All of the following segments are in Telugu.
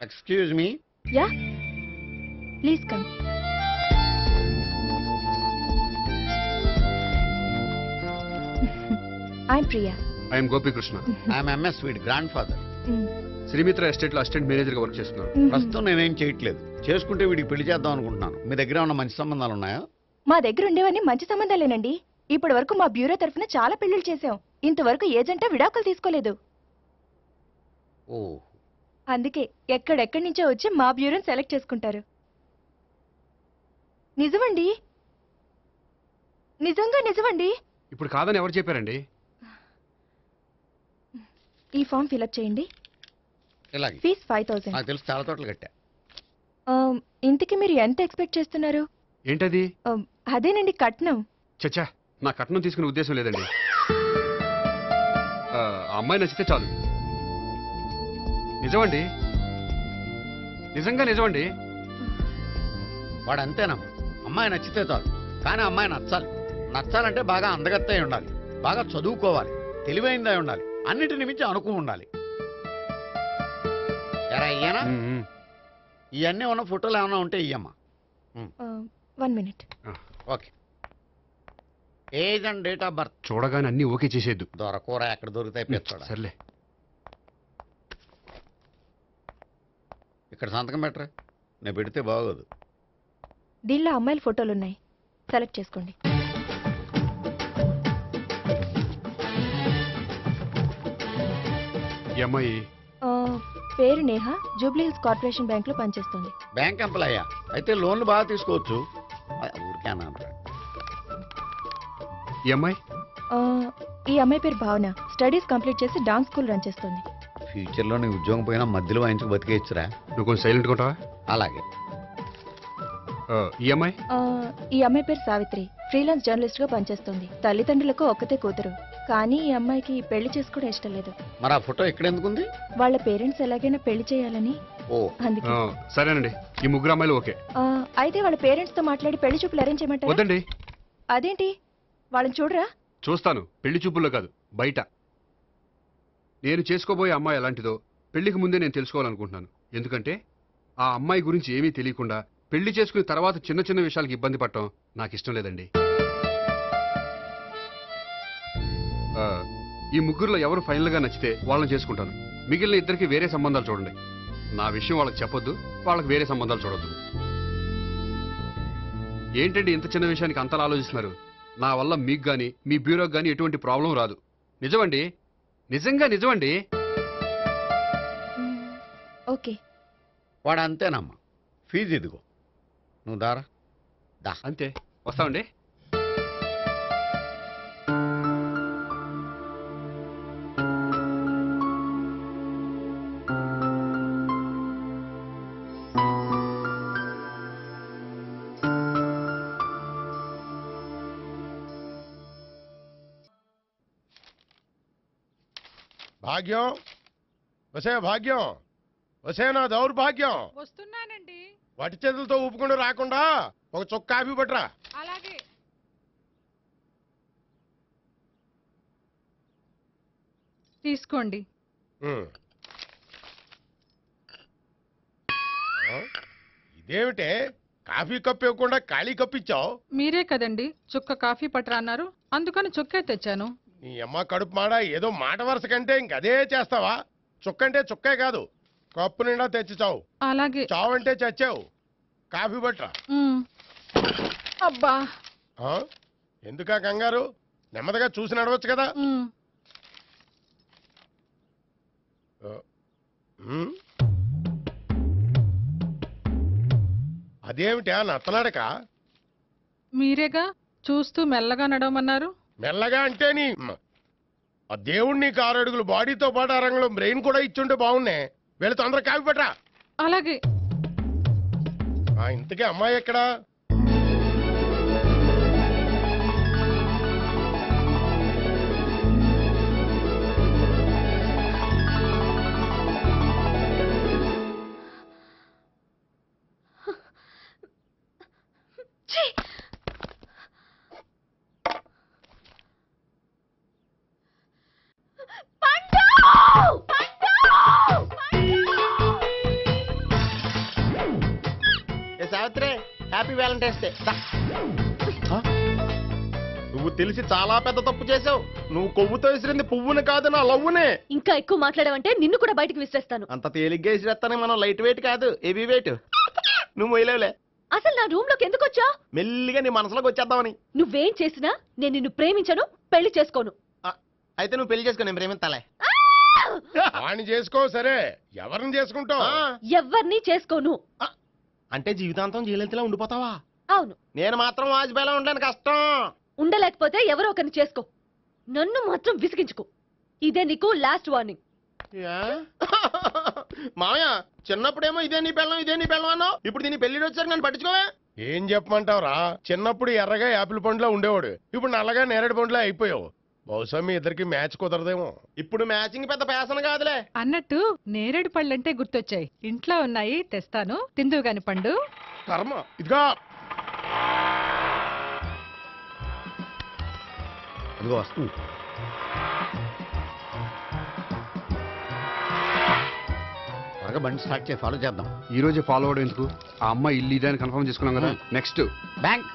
Excuse me. Yeah? Please come. I'm Priya. I am Gopi Krishna. I am MS Sweet grandfather. Srimitra estate లో అసిస్టెంట్ మేనేజర్ గా వర్క్ చేస్తున్నాను. ప్రస్తుతం నేనేం చేయట్లేదు. చేసుకుంటే వీడికి పెళ్లి చేద్దాం అనుకుంటున్నాను. మీ దగ్గర ఉన్న మంచి సంబంధాలు ఉన్నాయా? మా దగ్గర ఉండేవన్నీ మంచి సంబంధాలేనండి. ఇప్పటి వరకు మా బ్యూరో తరఫున చాలా పెళ్లిళ్ళు చేశాం. ఇంతవరకు ఏజెంట్ విడాకులు తీసుకోలేదు. ఓ, అందుకే ఎక్కడెక్కడి నుంచో వచ్చి మా బ్యూరోని సెలెక్ట్ చేసుకుంటారు. నిజమండి, నిజంగా నిజమండి. ఇప్పుడు కాదని ఎవరు చెప్పారండి? ఈ ఫామ్ ఫిలప్ చేయండి. ఇలాగే. ఫీజ్ 5000. నాకు తెలుసు, చాలా తోటలు కట్టా. ఇంతకీ మీరు ఎంత ఎక్స్పెక్ట్ చేస్తున్నారు? ఏంటది? అదేనండి కట్నం. చచ్చా, నా కట్నం తీసుకునే ఉద్దేశం లేదండి. ఆ అమ్మాయి నచ్చితే చాలు. నిజమండి, నిజంగా నిజమండి. వాడు అంతేనమ్మా. అమ్మాయి నచ్చితే చాలు, కానీ అమ్మాయి నచ్చాలి. నచ్చాలంటే బాగా అందగత్తే ఉండాలి, బాగా చదువుకోవాలి, తెలివైందై ఉండాలి, అన్నిటిని మించి అనుకుని ఉండాలి. ఎరా ఇయ్యనా? ఇవన్నీ ఉన్న ఫోటోలు ఏమైనా ఉంటే ఇయ్యమ్మా. 1 minute. Okay. Age and date of birth చూడగానే అన్ని ఓకే చేసేద్దు. దొరకూర ఎక్కడ దొరుకుతాయి పెంచాడు. సర్లే. ఇక్కడ సంతకం పెట్టరా, నేను పెడితే బాగోదు. దీనిలో అమ్మాయిల ఫోటోలు ఉన్నాయి, సెలెక్ట్ చేసుకోండి. ఈ అమ్మాయి పేరు Neha, Jubilee hills corporation bank లో పనిచేస్తుంది. బ్యాంక్ ఎంప్లాయ్ అయితే లోన్లు బాగా తీసుకోవచ్చు. ఊరికే అన్నాను. ఈ అమ్మాయి ఈ అమ్మాయి పేరు భావన, స్టడీస్ కంప్లీట్ చేసి డాన్స్ స్కూల్ రన్ చేస్తుంది. ఫ్యూచర్లో నీ ఉద్యోగం పోయినా మధ్యలో వాయించుకు బతికేయచ్చురా. నువ్వు కొంచెం సైలెంట్ ఉంటావా? అలాగే. ఈ అమ్మాయి ఈ అమ్మాయి పేరు సావిత్రి, ఫ్రీలాన్స్ జర్నలిస్ట్ గా పనిచేస్తుంది. తల్లిదండ్రులకు ఒక్కతే కూతురు, కానీ ఈ అమ్మాయికి పెళ్లి చేసుకోవడం ఇష్టం లేదు. మరి ఆ ఫోటో ఎక్కడ ఎందుకుంది? వాళ్ళ పేరెంట్స్ ఎలాగైనా పెళ్లి చేయాలని. ఓ, అందుకే. సరేనండి, ఈ ముగ్గురు అమ్మాయిలు ఓకే. అయితే వాళ్ళ పేరెంట్స్ తో మాట్లాడి పెళ్లి చూపులు అరేంజ్ చేయమంటారా? వద్దండి. అదేంటి, వాళ్ళని చూడరా? చూస్తాను, పెళ్లి చూపుల్లో కాదు, బయట. నేను చేసుకోబోయే అమ్మాయి ఎలాంటిదో పెళ్లికి ముందే నేను తెలుసుకోవాలనుకుంటున్నాను. ఎందుకంటే ఆ అమ్మాయి గురించి ఏమీ తెలియకుండా పెళ్లి చేసుకుని తర్వాత చిన్న చిన్న విషయాలకు ఇబ్బంది పడటం నాకు ఇష్టం లేదండి. ఈ ముగ్గురులో ఎవరు ఫైనల్ గా నచ్చితే వాళ్ళని చేసుకుంటాను. మిగిలిన ఇద్దరికి వేరే సంబంధాలు చూడండి. నా విషయం వాళ్ళకి చెప్పొద్దు, వాళ్ళకి వేరే సంబంధాలు చూడొద్దు. ఏంటండి ఇంత చిన్న విషయానికి అంతలా ఆలోచిస్తున్నారు? నా వల్ల మీకు గాని మీ బ్యూరోకి గాని ఎటువంటి ప్రాబ్లం రాదు. నిజమండి, నిజంగా నిజమండి. ఓకే. వాడు అంతేనమ్మా. ఫీజు ఇదిగో, నువ్వు దారా. దా. అంతే, వస్తామండి. భాగ్యం, వసే భాగ్యం, వసే నా దౌర్భాగ్యం. వస్తున్నానండి. వటి చేతులతో ఊపుకుండా రాకుండా ఒక చుక్క కాఫీ పట్టరా. అలాగే. తీసుకోండి. ఇదేమిటే కాఫీ కప్పు ఇవ్వకుండా ఖాళీ కప్పు ఇచ్చావు? మీరే కదండి చుక్క కాఫీ పట్టరా అన్నారు, అందుకని చుక్కే తెచ్చాను. నీ అమ్మ కడుపు మాడ, ఏదో మాట వరుస కంటే ఇంకదే చేస్తావా? చుక్కంటే చుక్కే కాదు, కప్పు నిండా తెచ్చి చావు. అలాగే. చావు అంటే చచ్చావు. కాఫీ పట్టరా. అబ్బా, ఎందుకా కంగారు? నెమ్మదిగా చూసి నడవచ్చు కదా. అదేమిటా నత్తలాడక? మీరేగా చూస్తూ మెల్లగా నడవమన్నారు. మెల్లగా అంటే నీ ఆ దేవుడు నీకు 6 అడుగులు బాడీతో పాటు ఆ రంగంలో బ్రెయిన్ కూడా ఇచ్చుంటే బాగున్నే. వీళ్ళు తొందరగా కాఫీ పట్టరా. అలాగే. ఇంతకీ అమ్మాయి ఎక్కడా? Happy Valentine's day. నువ్వు తెలిసి చాలా పెద్ద తప్పు చేసావు. నువ్వు కొవ్వుతో విసిరింది పువ్వుని కాదు, నా లవ్వునే. ఇంకా ఎక్కువ మాట్లాడావంటే నిన్ను కూడా బయటికి విసిరేస్తాను. అంత తేలిగ్గా విసిరేస్తానే, మనం లైట్ వెయిట్ కాదు, హెవీ వెయిట్. నువ్వు మొయ్యలేవులే. అసలు నా రూమ్ లోకి ఎందుకు వచ్చా? మెల్లిగా నీ మనసులోకి వచ్చేద్దామని. నువ్వేం చేసినా నేను నిన్ను ప్రేమించను, పెళ్లి చేసుకోను. అయితే నువ్వు పెళ్లి చేసుకో, నేను ప్రేమిస్తాలే. వాణ్ణి చేసుకో. సరే, ఎవరిని చేసుకుంటావు? ఎవ్వరిని చేసుకోను. అంటే జీవితాంతం జయలలితలా ఉండిపోతావా? అవును. నేను మాత్రం వాజ్పేయిలా ఉండడానికి కష్టం. ఉండలేకపోతే ఎవరో ఒకరిని చేసుకో, నన్ను మాత్రం విసిగించుకో. ఇదే నీకు లాస్ట్ వార్నింగ్. మామయ్య, చిన్నప్పుడేమో ఇదే నీ పెళ్ళం అన్నావు, ఇప్పుడు దీని పెళ్లి వచ్చారు నన్ను పట్టించుకోవే. ఏం చెప్పమంటావురా? చిన్నప్పుడు ఎర్రగా యాపిల్ పండులా ఉండేవాడు, ఇప్పుడు నల్లగా నేరేడు పండులా అయిపోయావు. బహుశా మీ ఇద్దరికి మ్యాచ్ కుదరదేమో. ఇప్పుడు మ్యాచింగ్ పెద్ద పేసన కాదులే. అన్నట్టు నేరేడు పళ్ళంటే గుర్తొచ్చాయి. ఇంట్లో ఉన్నాయి, తెస్తాను, తిందువు గాని పండు. కర్మ. ఇదిగా అదిగో వస్తుంది. త్వరగా బండి స్టార్ట్ చేసి ఫాలో చేద్దాం. ఈ రోజే ఫాలో అవడం ఎందుకు? ఆ అమ్మాయి ఇల్లు ఇదే అని కన్ఫర్మ్ చేసుకున్నాం కదా. Next bank.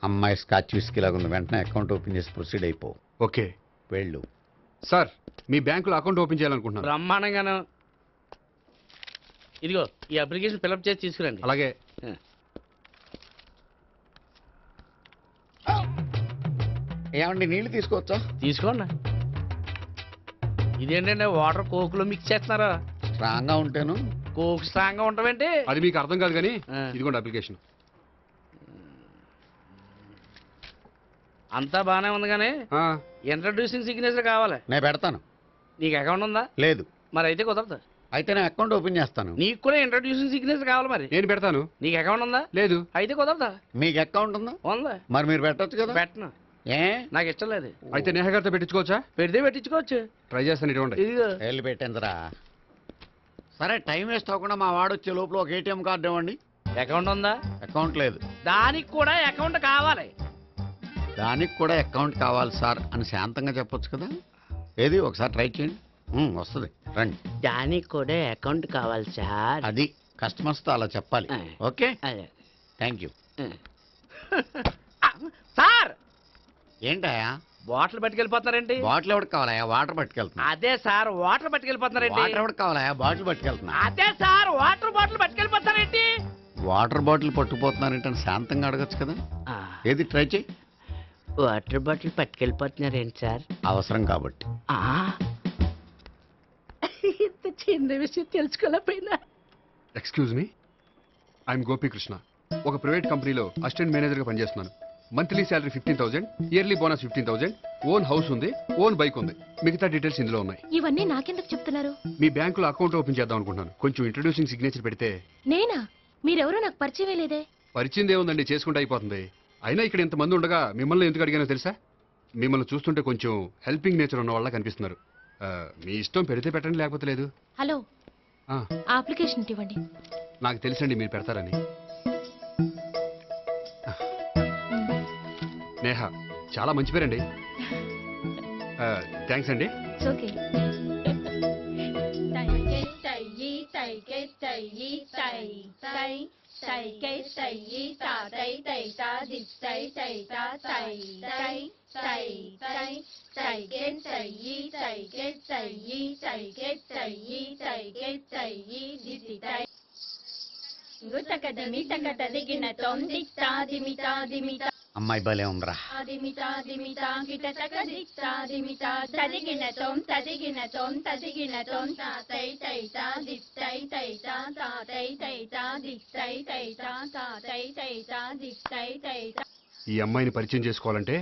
అమ్మాయి స్కాచ్ విస్కీ లాగా ఉంది. వెంటనే అకౌంట్ ఓపెన్ చేసి ప్రొసీడ్ అయిపో. ఓకే. వెళ్ళు. సార్, మీ బ్యాంకులో అకౌంట్ ఓపెన్ చేయాలనుకుంటున్నాను. బ్రహ్మాండంగాను. ఇదిగో ఈ అప్లికేషన్ ఫిల్అప్ చేసి తీసుకురండి. అలాగే. ఏమండి, నీళ్లు తీసుకోవచ్చా? తీసుకోండి. ఇదేంటంటే వాటర్ కోకులో మిక్స్ చేస్తున్నారా? స్ట్రాంగ్ గా ఉంటేను. కోక్ స్ట్రాంగ్ గా ఉండవేంటి? అది మీకు అర్థం కాదు కానీ ఇదిగోండి అప్లికేషన్. అంతా బానే ఉంది కానీ ఇంట్రడ్యూసింగ్ సిగ్నేచర్ కావాలి. నేను పెడతాను. నీకు అకౌంట్ ఉందా? లేదు. మరి అయితే కుదరదు. అయితే నేను అకౌంట్ ఓపెన్ చేస్తాను. నీకు కూడా ఇంట్రడ్యూసింగ్ సిగ్నేచర్ కావాలి. మరి నేను పెడతాను. నీకు అకౌంట్ ఉందా? లేదు. అయితే కుదరదా? మీకు అకౌంట్ ఉందా? ఉందా? మరి మీరు పెట్టొచ్చు కదా. పెట్టను. ఏ? నాకు ఇష్టం లేదు. అయితే నేహ గారితో పెట్టించుకోవచ్చా? పెడితే పెట్టించుకోవచ్చు. ట్రై చేస్తాను. ఇటువంటి ఇదిగో వెళ్ళి పెట్టిందిరా. సరే, టైం వేస్ట్ అవ్వకుండా మా వాడు వచ్చే లోపల ఒక ఏటీఎం కార్డు ఇవ్వండి. అకౌంట్ ఉందా? అకౌంట్ లేదు. దానికి కూడా అకౌంట్ కావాలి. దానికి కూడా అకౌంట్ కావాలి సార్ అని శాంతంగా చెప్పొచ్చు కదా. ఏది ఒకసారి ట్రై చేయండి. వస్తుంది, రండి. దానికి కూడా అకౌంట్ కావాలి సార్. అది కస్టమర్స్తో అలా చెప్పాలి. Okay, thank you. సార్, ఏంటయా బాటిల్ పట్టుకెళ్ళిపోతున్నారేంటి? బాటిల్ ఎవరికి కావాలయా? వాటర్ పట్టుకెళ్తున్నా. అదే సార్, వాటర్ పట్టుకెళ్ళిపోతున్నారేంటి? వాటర్ ఎవరికి కావాలయా? బాటిల్ పట్టుకెళ్తున్నా. అదే సార్, వాటర్ బాటిల్ పట్టుకెళ్ళిపోతారేంటి? వాటర్ బాటిల్ పట్టుకుపోతున్నారేంటి శాంతంగా అడగచ్చు కదా. ఏది ట్రై చేయి. వాటర్ బాటిల్ పట్టుకెళ్ళిపోతున్నారేంటి సార్? అవసరం కాబట్టి. ఇంత చిన్న విషయం తెలుసుకోలేకపోయినా. Excuse me, I'm Gopikrishna. ఒక ప్రైవేట్ కంపెనీలో అసిస్టెంట్ మేనేజర్గా పనిచేస్తున్నాను. Monthly salary 15,000, yearly bonus 15,000, own house ఉంది, ఓన్ బైక్ ఉంది. మిగతా డీటెయిల్స్ ఇందులో ఉన్నాయి. ఇవన్నీ నాకెందుకు చెప్తున్నారు? మీ బ్యాంకులో అకౌంట్ ఓపెన్ చేద్దాం అనుకుంటున్నాను. కొంచెం ఇంట్రడ్యూసింగ్ సిగ్నేచర్ పెడితే. నేనా? మీరెవరో నాకు పరిచయం లేదే. పరిచయం ఏముందండి, చేసుకుంటే అయిపోతుంది. అయినా ఇక్కడ ఇంతమంది ఉండగా మిమ్మల్ని ఎందుకు అడిగానో తెలుసా? మిమ్మల్ని చూస్తుంటే కొంచెం హెల్పింగ్ నేచర్ ఉన్న వాళ్ళ కనిపిస్తున్నారు. మీ ఇష్టం, పెడితే పెట్టండి, లేకపోతే లేదు. హలో, అప్లికేషన్ ఇవ్వండి. నాకు తెలుసండి మీరు పెడతారని. నేహ, చాలా మంచి పేరండి. థ్యాంక్స్ అండి. ఓకే. అమ్మాయి భలే ఉందిరా. ఈ అమ్మాయిని పరిచయం చేసుకోవాలంటే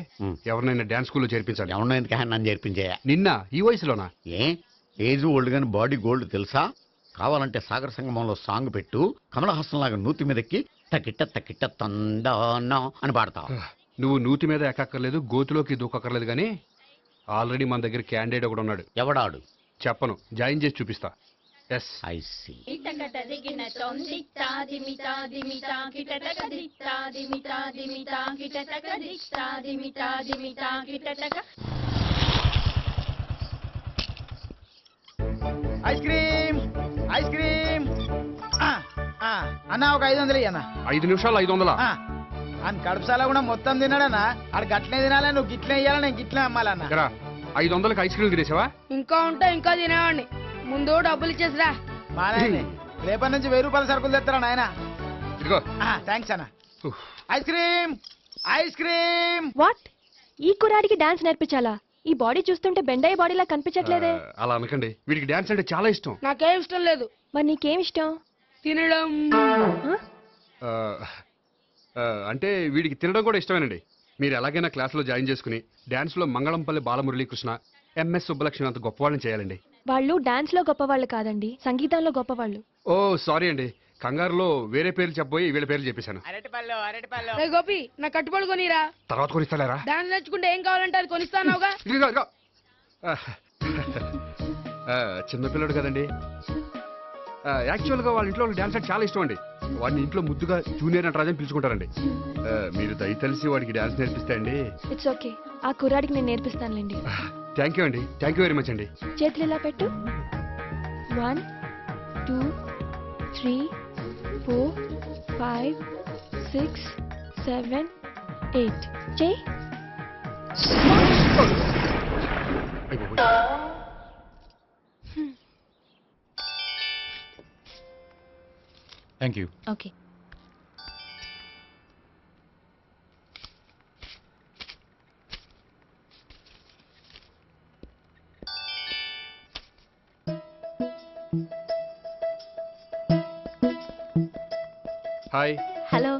ఎవరినైనా డాన్స్ స్కూల్లో చేర్పించాలి. ఎవరినో ఎందుకు నన్ను చేర్పించేయా? నిన్న ఈ వయసులోనా? ఏజ్ ఓల్డ్ గాని బాడీ గోల్డ్ తెలుసా? కావాలంటే సాగర సంగమంలో సాంగ్ పెట్టు, కమలహాసన్ లాగా నూతి మీదకి తకిట్ట తకిట్ట తందానా అని పాడతావు. నువ్వు నూతి మీద ఎక్కక్కర్లేదు, గోతులోకి దూకక్కర్లేదు, కానీ ఆల్రెడీ మన దగ్గర క్యాండిడేట్ ఒకడు ఉన్నాడు. ఎవడాడు? చెప్పను, జాయిన్ చేసి చూపిస్తా. Yes I see. Ice cream ice cream అన్న ఒక 500 అన్న 5 నిమిషాలు 500. అని కడుపుసాల కూడా మొత్తం తిన్నాడన్నా ఆడు గట్లనే తినాలి నువ్వు గిట్లే ఇయ్యాలి నేను గిట్లే అమ్మాలన్నా 500కి ఐస్ క్రీమ్ తినేసావా? ఇంకా ఉంటే ఇంకా తినేవాడిని ముందు డబ్బులు ఇచ్చేసిరా మా నాయనే రేపటి నుంచి 1000 రూపాయల సరుకులు తెస్తారా నాయన ఇదిగో. థ్యాంక్స్ అన్న ice cream ice cream. What? ఈ కుర్రాడికి డాన్స్ నేర్పించాలా? ఈ బాడీ చూస్తుంటే బెండయ్య బాడీలా కనిపించట్లేదే. అలా అనకండి, వీడికి డాన్స్ అంటే చాలా ఇష్టం. నాకేం ఇష్టం లేదు. మరి నీకేం ఇష్టం? తినడం. అంటే వీడికి తినడం కూడా ఇష్టమేనండి. మీరు ఎలాగైనా క్లాస్లో జాయిన్ చేసుకుని డాన్స్లో మంగళంపల్లి బాలమురళీకృష్ణ, ఎంఎస్ సుబ్బలక్ష్మి అంత గొప్పవాళ్ళని చేయాలండి. వాళ్ళు డాన్స్ లో గొప్పవాళ్ళు కాదండి, సంగీతంలో గొప్పవాళ్ళు. ఓ సారీ అండి, కంగారులో వేరే పేర్లు చెప్పబోయి వీళ్ళ పేర్లు చెప్పేశాను. అరటిపళ్ళు అరటిపళ్ళు. రే గోపి నా కట్టుబడి కొనిరా. తర్వాత కొనిస్తారా? డాన్స్ నేర్చుకుంటే ఏం కావాలంటే అది కొనిస్తానావుగా. చిన్నపిల్లడు కదండి. యాక్చువల్గా వాళ్ళ ఇంట్లో డాన్స్ అంటే చాలా ఇష్టం అండి. వాడిని ఇంట్లో ముద్దుగా జూనియర్ నటరాజన్ పిలుచుకుంటారండి. మీరు దయతలిసి వాడికి డాన్స్ నేర్పిస్తే అండి. ఇట్స్ ఓకే, ఆ కుర్రాడికి నేను నేర్పిస్తానులేండి. థ్యాంక్ యూ అండి, థ్యాంక్ యూ వెరీ మచ్ అండి. చేతులు ఇలా పెట్టు. 1 2 3 4 5 6 7 8 చేయి. Thank you. Okay. Hi. Hello.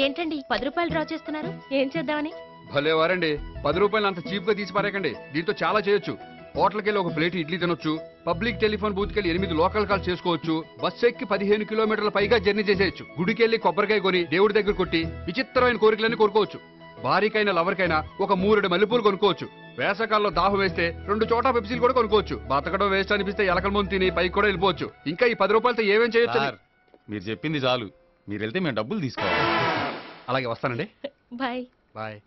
ఏంటండి 10 రూపాయలు డ్రా చేస్తున్నారు? ఏం చేద్దామని? భలే వారండి, 10 రూపాయలు అంత చీప్ గా తీసి పారేకండి. దీంతో చాలా చేయొచ్చు. హోటల్కి వెళ్ళి ఒక ప్లేట్ ఇడ్లీ తినొచ్చు, పబ్లిక్ టెలిఫోన్ బూత్కి వెళ్ళి 8 లోకల్ కాల్ చేసుకోవచ్చు, బస్సు ఎక్కి 15 కిలోమీటర్ల పైగా జర్నీ చేసేయచ్చు, గుడికి వెళ్ళి కొబ్బరికాయ కొని దేవుడి దగ్గర కొట్టి విచిత్రమైన కోరికలన్నీ కోరుకోవచ్చు, భారీకైనా లవర్కైనా ఒక 3 మల్లెపూలు కొనుక్కోవచ్చు, వేసవకాలంలో దాహం వేస్తే 2 చోటా పెప్సీలు కూడా కొనుక్కోవచ్చు, బతకడం వేస్ట్ అనిపిస్తే ఎలకల ముందు తిని పైకి కూడా వెళ్ళిపోవచ్చు. ఇంకా ఈ 10 రూపాయలతో ఏమేం చేయొచ్చు? మీరు చెప్పింది చాలు, మీరు వెళ్తే మేము డబ్బులు తీసుకోవాలి. అలాగే వస్తానండి. బాయ్. బాయ్.